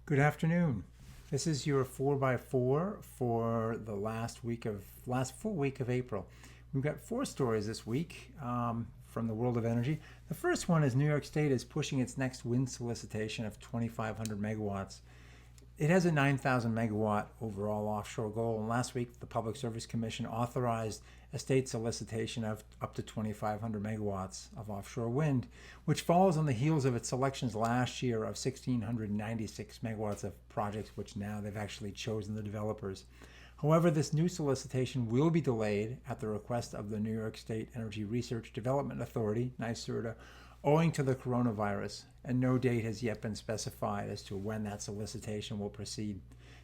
Good afternoon. This is your 4x4 for the last full week of April. We've got 4 stories this week from the world of energy. The first one is New York State is pushing its next wind solicitation of 2,500 megawatts. It has a 9,000 megawatt overall offshore goal, and last week the Public Service Commission authorized a state solicitation of up to 2,500 megawatts of offshore wind, which follows on the heels of its selections last year of 1,696 megawatts of projects, which now they've actually chosen the developers. However, this new solicitation will be delayed at the request of the New York State Energy Research Development Authority, NYSERDA, owing to the coronavirus, and no date has yet been specified as to when that solicitation will proceed.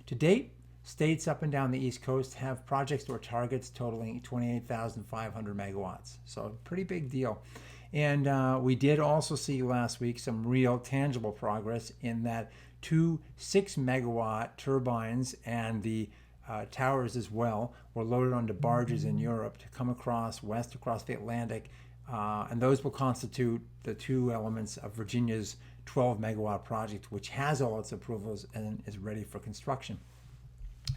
To date, states up and down the East Coast have projects or targets totaling 28,500 megawatts, so a pretty big deal. And we did also see last week some real tangible progress in that 2 6-megawatt turbines and the towers as well were loaded onto barges in Europe to come across the Atlantic. And those will constitute the 2 elements of Virginia's 12-megawatt project, which has all its approvals and is ready for construction.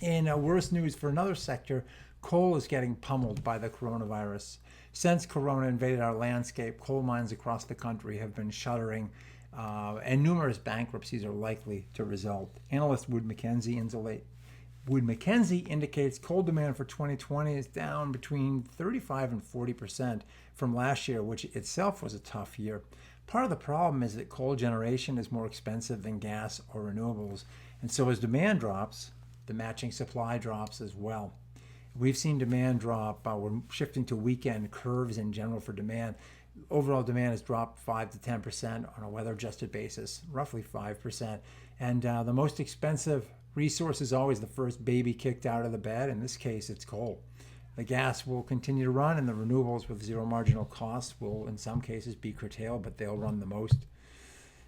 In worse news for another sector, coal is getting pummeled by the coronavirus. Since corona invaded our landscape, coal mines across the country have been shuttering, and numerous bankruptcies are likely to result. Analyst Wood Mackenzie indicates coal demand for 2020 is down between 35 and 40% from last year, which itself was a tough year. Part of the problem is that coal generation is more expensive than gas or renewables, and so as demand drops, the matching supply drops as well. We've seen demand drop. We're shifting to weekend curves in general for demand. Overall demand has dropped 5 to 10% on a weather-adjusted basis, roughly 5%. And the most expensive resource is always the first baby kicked out of the bed. In this case, it's coal. The gas will continue to run, and the renewables with zero marginal costs will, in some cases, be curtailed, but they'll run the most.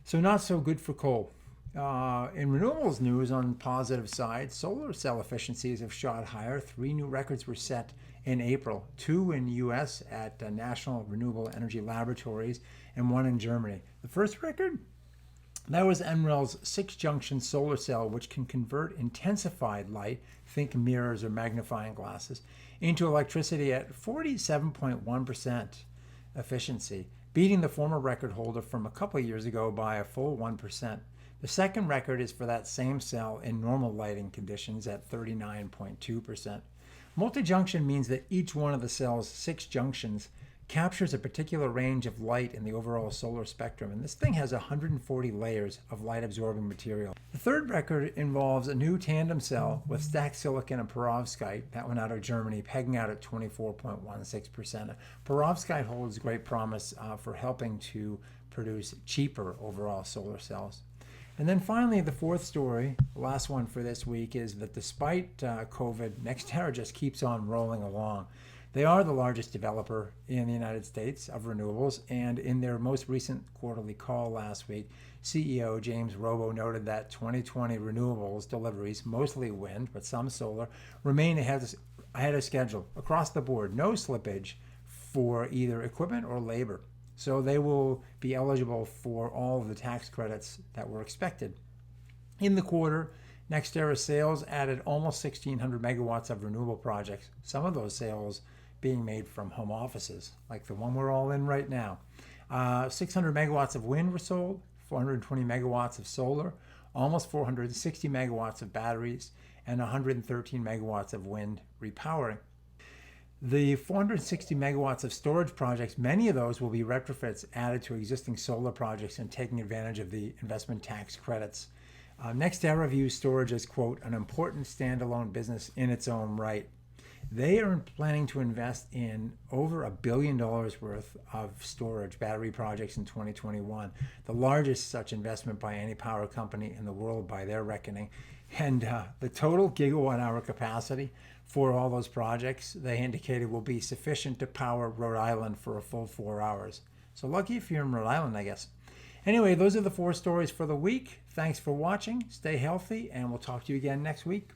So not so good for coal. In renewables news, on the positive side, solar cell efficiencies have shot higher. 3 new records were set in April, 2 in the U.S. at National Renewable Energy Laboratories and 1 in Germany. The first record? That was NREL's 6-junction solar cell, which can convert intensified light, think mirrors or magnifying glasses, into electricity at 47.1% efficiency, beating the former record holder from a couple of years ago by a full 1%. The second record is for that same cell in normal lighting conditions at 39.2%. Multi-junction means that each one of the cell's 6 junctions captures a particular range of light in the overall solar spectrum, and this thing has 140 layers of light-absorbing material. The third record involves a new tandem cell with stacked silicon and perovskite, that one out of Germany, pegging out at 24.16%. Perovskite holds great promise for helping to produce cheaper overall solar cells. And then finally, the fourth story, the last one for this week, is that despite COVID, NextEra just keeps on rolling along. They are the largest developer in the United States of renewables, and in their most recent quarterly call last week, CEO James Robo noted that 2020 renewables deliveries, mostly wind, but some solar, remain ahead of schedule across the board. No slippage for either equipment or labor. So they will be eligible for all of the tax credits that were expected. In the quarter, NextEra sales added almost 1,600 megawatts of renewable projects, some of those sales being made from home offices, like the one we're all in right now. 600 megawatts of wind were sold, 420 megawatts of solar, almost 460 megawatts of batteries, and 113 megawatts of wind repowering. The 460 megawatts of storage projects, many of those will be retrofits added to existing solar projects and taking advantage of the investment tax credits. NextEra views storage as, quote, an important standalone business in its own right. They are planning to invest in over $1 billion worth of storage battery projects in 2021, the largest such investment by any power company in the world by their reckoning. And the total gigawatt hour capacity for all those projects, they indicated, will be sufficient to power Rhode Island for a full 4 hours. So lucky if you're in Rhode Island, I guess. Anyway, those are the 4 stories for the week. Thanks for watching. Stay healthy, and we'll talk to you again next week.